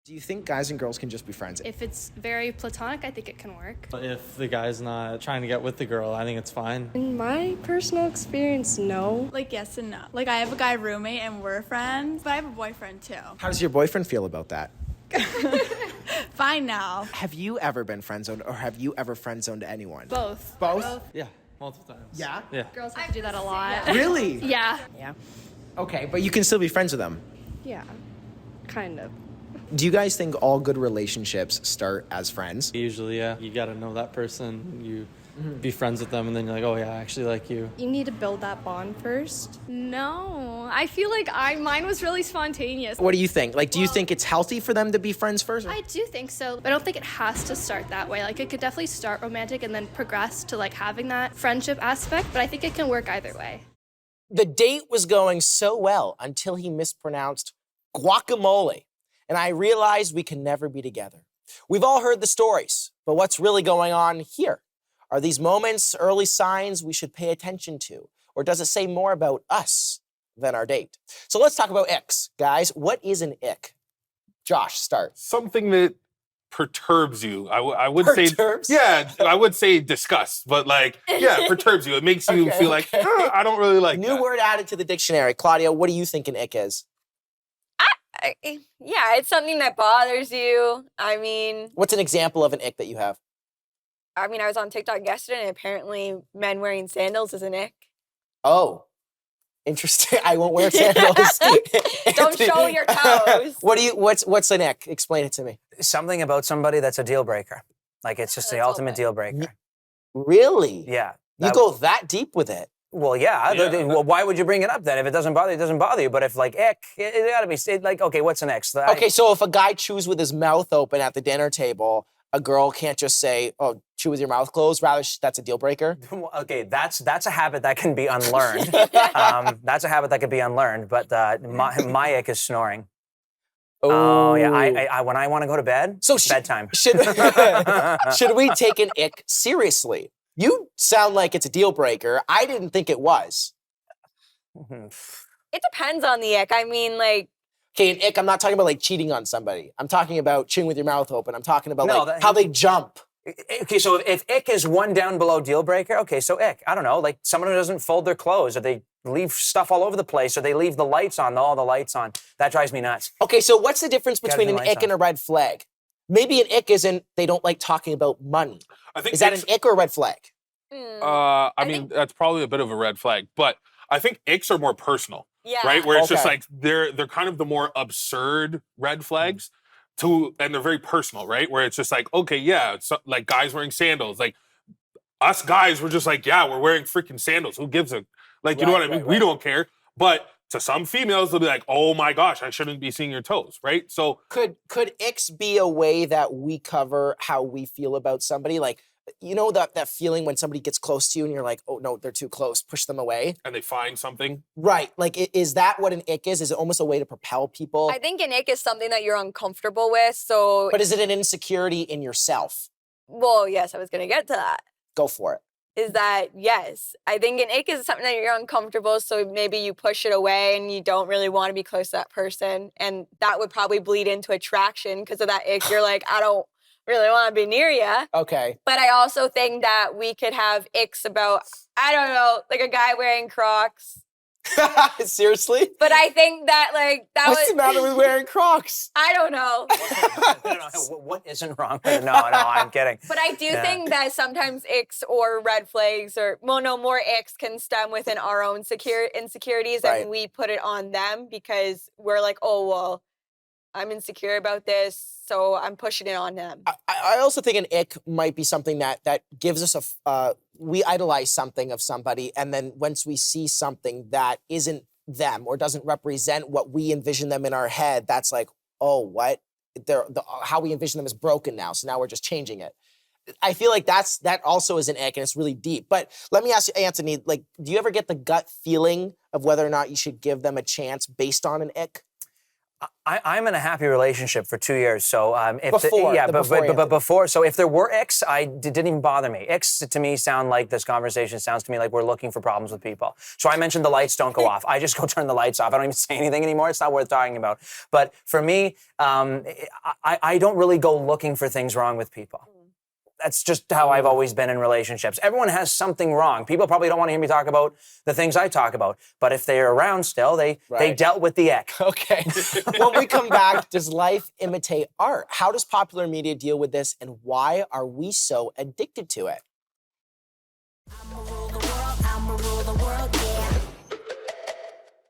Do you think guys and girls can just be friends? If it's very platonic, I think it can work. If the guy's not trying to get with the girl, I think it's fine. In my personal experience, no. Like, yes and no. Like, I have a guy roommate and we're friends, but I have a boyfriend too. How does your boyfriend feel about that? Fine now. Have you ever been friend zoned, or have you ever friend zoned anyone? Both. Both? Yeah, multiple times. Yeah? Yeah. Girls have to do that a lot. Really? Yeah. Yeah. Okay, but you can still be friends with them. Yeah. Kind of. Do you guys think all good relationships start as friends? Usually, yeah. You gotta know that person. You be friends with them, and then you're like, oh yeah, I actually like you. You need to build that bond first. No, I feel like mine was really spontaneous. What do you think? Like, do you think it's healthy for them to be friends first? I do think so, but I don't think it has to start that way. Like, it could definitely start romantic and then progress to like having that friendship aspect, but I think it can work either way. The date was going so well until he mispronounced guacamole, and I realized we can never be together. We've all heard the stories, but what's really going on here? Are these moments early signs we should pay attention to? Or does it say more about us than our date? So let's talk about icks. Guys, what is an ick? Josh, start. Something that perturbs you. I would Perturbs? say, yeah, I would say disgust, but like, yeah, perturbs you. It makes you Okay, feel like, okay. I don't really like New that. word added to the dictionary. Claudia, what do you think an ick is? Yeah, it's something that bothers you. I mean, What's an example of an ick that you have? I was on TikTok yesterday, and apparently men wearing sandals is an ick. Oh, interesting. I won't wear sandals. Don't show your toes. What's an ick? Explain it to me. Something about somebody that's a deal breaker. Like, it's just the That's ultimate okay. deal breaker. Really? Yeah. You go that deep with it. Well, yeah. Yeah. Well, why would you bring it up then? If it doesn't bother you, it doesn't bother you. But if, like, ick, it gotta be, like, okay, what's the next? Okay, so if a guy chews with his mouth open at the dinner table, a girl can't just say, oh, chew with your mouth closed. Rather, that's a deal breaker. Okay, that's a habit that can be unlearned. That's a habit that can be unlearned. But my ick is snoring. Oh, yeah. I when I want to go to bed, So bedtime. Should we take an ick seriously? You sound like it's a deal breaker. I didn't think it was. It depends on the ick. I mean, like, Okay, an ick, I'm not talking about like cheating on somebody. I'm talking about chewing with your mouth open. I'm talking about No, like how they jump. Okay, so if ick is one down below deal breaker, okay, so ick. I don't know, like someone who doesn't fold their clothes, or they leave stuff all over the place, or they leave the lights on, all the lights on. That drives me nuts. Okay, so what's the difference Gotta between be an lights ick and on. a red flag? Maybe an ick isn't they don't like talking about money. I think Is that an icks- ick or a red flag? I mean, that's probably a bit of a red flag, but I think icks are more personal, yeah. right? Where it's just Okay. like they're kind of the more absurd red flags, and they're very personal, right? Where it's just like, okay, yeah, it's like guys wearing sandals, like us guys were just like, yeah, we're wearing freaking sandals. Who gives a like, you know Right, what I mean? right, We right. don't care, but to some females, they'll be like, oh my gosh, I shouldn't be seeing your toes, right? So Could icks be a way that we cover how we feel about somebody? Like, you know that feeling when somebody gets close to you and you're like, oh no, they're too close, push them away. and they find something. Right. Like, is that what an ick is? Is it almost a way to propel people? I think an ick is something that you're uncomfortable with. So, But is it an insecurity in yourself? well, yes, I was going to get to that. Go for it. Is that, yes, I think an ick is something that you're uncomfortable, so maybe you push it away and you don't really want to be close to that person. And that would probably bleed into attraction because of that ick. You're like, I don't really want to be near you. Okay. But I also think that we could have icks about, I don't know, like a guy wearing Crocs. Seriously? But I think that, like, that What's was, the matter with wearing Crocs? I don't know. What isn't wrong with it? No, I'm kidding. But I do Yeah. think that sometimes icks or red flags or, well, no, more icks can stem within our own insecurities Right. and we put it on them because we're like, oh, well, I'm insecure about this, so I'm pushing it on them. I also think an ick might be something that gives us we idolize something of somebody, and then once we see something that isn't them or doesn't represent what we envision them in our head, that's like, oh, what? How we envision them is broken now, so now we're just changing it. I feel like that also is an ick, and it's really deep. But let me ask you, Anthony, like, do you ever get the gut feeling of whether or not you should give them a chance based on an ick? I'm in a happy relationship for 2 years, so if Before, yeah, the but, before but, but Anthony. before, so if there were icks, didn't even bother me. Icks to me sound like this conversation sounds to me like we're looking for problems with people. So I mentioned the lights don't go off. I just go turn the lights off. I don't even say anything anymore. It's not worth talking about. But for me, I don't really go looking for things wrong with people. That's just how I've always been in relationships. Everyone has something wrong. People probably don't want to hear me talk about the things I talk about, but if they're around still, they dealt with the ick. Okay. When we come back, does life imitate art? How does popular media deal with this, and why are we so addicted to it? I'ma rule the world, yeah.